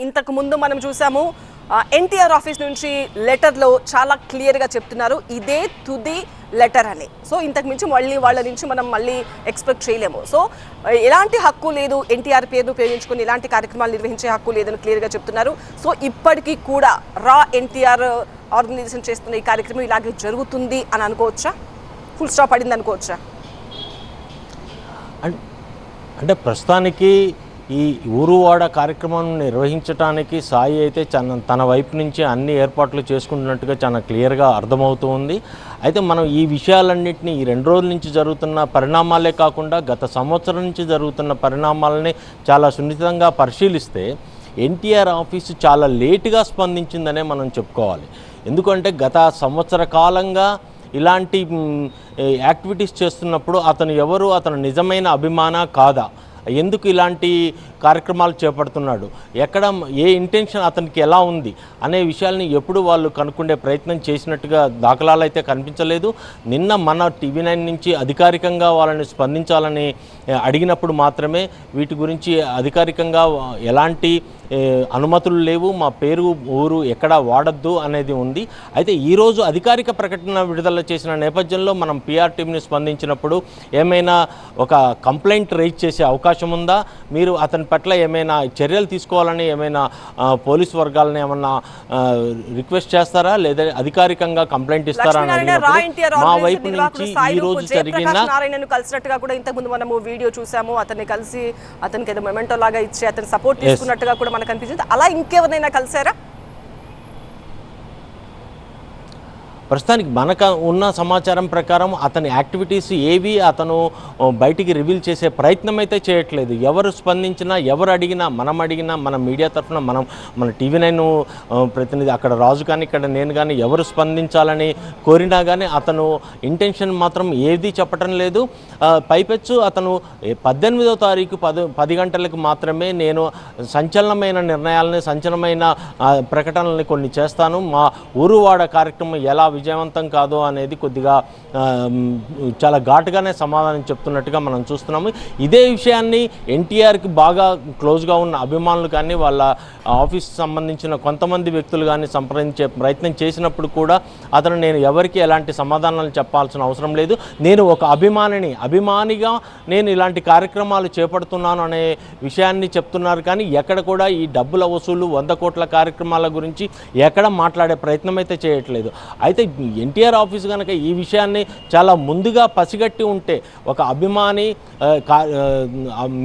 ఇంతకు ముందు మనం చూసాము ఎన్టీఆర్ ఆఫీస్ నుంచి లెటర్లో చాలా క్లియర్గా చెప్తున్నారు ఇదే తుది లెటర్ అని. సో ఇంతకు మించి మళ్ళీ వాళ్ళ నుంచి మనం మళ్ళీ ఎక్స్పెక్ట్ చేయలేము. సో ఎలాంటి హక్కు లేదు, ఎన్టీఆర్ పేరును ఉపయోగించుకుని ఇలాంటి కార్యక్రమాలు నిర్వహించే హక్కు లేదని క్లియర్గా చెప్తున్నారు. సో ఇప్పటికీ కూడా ఎన్టీఆర్ ఆర్గనైజేషన్ చేస్తున్న ఈ కార్యక్రమం ఇలాగే జరుగుతుంది అని అనుకోవచ్చా? ఫుల్ స్టాప్ పడింది అనుకోవచ్చా? అంటే ప్రస్తుతానికి ఈ ఊరువాడ కార్యక్రమం నిర్వహించడానికి సాయి అయితే తన వైపు నుంచి అన్ని ఏర్పాట్లు చేసుకుంటున్నట్టుగా చాలా క్లియర్గా అర్థమవుతూ ఉంది. అయితే మనం ఈ విషయాలన్నింటినీ ఈ 2 రోజుల నుంచి జరుగుతున్న పరిణామాలే కాకుండా గత సంవత్సరం నుంచి జరుగుతున్న పరిణామాలని చాలా సున్నితంగా పరిశీలిస్తే ఎన్టీఆర్ ఆఫీసు చాలా లేటుగా స్పందించిందనే మనం చెప్పుకోవాలి. ఎందుకంటే గత సంవత్సర కాలంగా ఇలాంటి యాక్టివిటీస్ చేస్తున్నప్పుడు అతను నిజమైన అభిమాన కాదా, ఎందుకు ఇలాంటి కార్యక్రమాలు చేపడుతున్నాడు, ఎక్కడ ఏ ఇంటెన్షన్ అతనికి ఎలా ఉంది అనే విషయాల్ని ఎప్పుడు వాళ్ళు కనుక్కుండే ప్రయత్నం చేసినట్టుగా దాఖలాలు అయితే కనిపించలేదు. నిన్న మన TV9 నుంచి అధికారికంగా వాళ్ళని స్పందించాలని అడిగినప్పుడు మాత్రమే వీటి గురించి అధికారికంగా ఎలాంటి అనుమతులు లేవు, మా పేరు ఊరు ఎక్కడా వాడద్దు అనేది ఉంది. అయితే ఈరోజు అధికారిక ప్రకటన విడుదల చేసిన నేపథ్యంలో మనం PR టీంని స్పందించినప్పుడు ఏమైనా ఒక కంప్లైంట్ రైజ్ చేసే అవకాశం ఉందా, మీరు అతని పట్ల ఏమైనా చర్యలు తీసుకోవాలని ఏమైనా పోలీస్ వర్గాలని ఏమన్నా రిక్వెస్ట్ చేస్తారా, లేదా అధికారికంగా కంప్లైంట్ ఇస్తారా అని అడిగినప్పుడు మా వైపు నుంచి ఈ రోజు జరిగిన కలిసినట్టుగా కూడా ఇంతకుముందు మనము వీడియో చూసాము. అతన్ని కలిసి అతనికి ఏదో మొమెంటో లాగా ఇచ్చి అతను సపోర్ట్ తీసుకున్నట్టుగా కూడా మనకు అనిపించింది. అలా ఇంకెవరైనా కలిసారా? ప్రస్తుతానికి మనకు ఉన్న సమాచారం ప్రకారం అతని యాక్టివిటీస్ ఏవి అతను బయటికి రివీల్ చేసే ప్రయత్నం అయితే చేయట్లేదు. ఎవరు స్పందించినా, ఎవరు అడిగినా, మనం అడిగినా, మన మీడియా తరఫున మన TV9 ప్రతినిధి అక్కడ రాజు కానీ ఇక్కడ నేను కానీ ఎవరు స్పందించాలని కోరినా కానీ అతను ఇంటెన్షన్ మాత్రం ఏది చెప్పటం లేదు. పైపెచ్చు అతను 18వ తారీఖు 10 గంటలకు మాత్రమే నేను సంచలనమైన నిర్ణయాలని, సంచలనమైన ప్రకటనల్ని కొన్ని చేస్తాను, మా ఊరువాడ కార్యక్రమం ఎలా విజయవంతం కాదు అనేది కొద్దిగా చాలా ఘాటుగానే సమాధానం చెప్తున్నట్టుగా మనం చూస్తున్నాము. ఇదే విషయాన్ని ఎన్టీఆర్కి బాగా క్లోజ్గా ఉన్న అభిమానులు కానీ వాళ్ళ ఆఫీస్ సంబంధించిన కొంతమంది వ్యక్తులు కానీ సంప్రదించే ప్రయత్నం చేసినప్పుడు కూడా అతను నేను ఎవరికి ఎలాంటి సమాధానాలు చెప్పాల్సిన అవసరం లేదు, నేను ఒక అభిమానిగా నేను ఇలాంటి కార్యక్రమాలు చేపడుతున్నాను అనే విషయాన్ని చెప్తున్నారు. కానీ ఎక్కడ కూడా ఈ డబ్బుల వసూలు 100 కోట్ల కార్యక్రమాల గురించి ఎక్కడ మాట్లాడే ప్రయత్నం అయితే చేయట్లేదు. అయితే ఎన్టీఆర్ ఆఫీస్ కనుక ఈ విషయాన్ని చాలా ముందుగా పసిగట్టి ఉంటే ఒక అభిమాని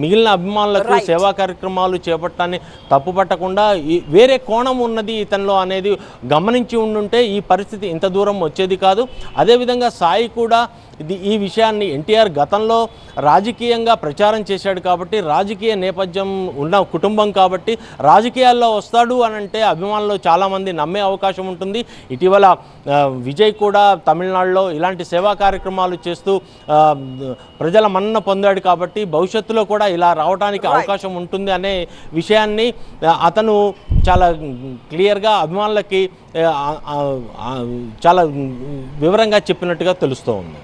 మిగిలిన అభిమానులకు సేవా కార్యక్రమాలు చేపట్టాన్ని తప్పుపట్టకుండా వేరే కోణం ఉన్నది ఇతనిలో అనేది గమనించి ఉండుంటే ఈ పరిస్థితి ఇంత దూరం వచ్చేది కాదు. అదేవిధంగా సాయి కూడా ఈ విషయాన్ని ఎన్టీఆర్ గతంలో రాజకీయంగా ప్రచారం చేశాడు కాబట్టి, రాజకీయ నేపథ్యం ఉన్న కుటుంబం కాబట్టి రాజకీయాల్లో వస్తాడు అని అంటే అభిమానులు చాలామంది నమ్మే అవకాశం ఉంటుంది. ఇటీవల విజయ్ కూడా తమిళనాడులో ఇలాంటి సేవా కార్యక్రమాలు చేస్తూ ప్రజల మన్నన పొందాడు కాబట్టి భవిష్యత్తులో కూడా ఇలా రావడానికి అవకాశం ఉంటుంది అనే విషయాన్ని అతను చాలా క్లియర్గా అభిమానులకి చాలా వివరంగా చెప్పినట్టుగా తెలుస్తూ ఉంది.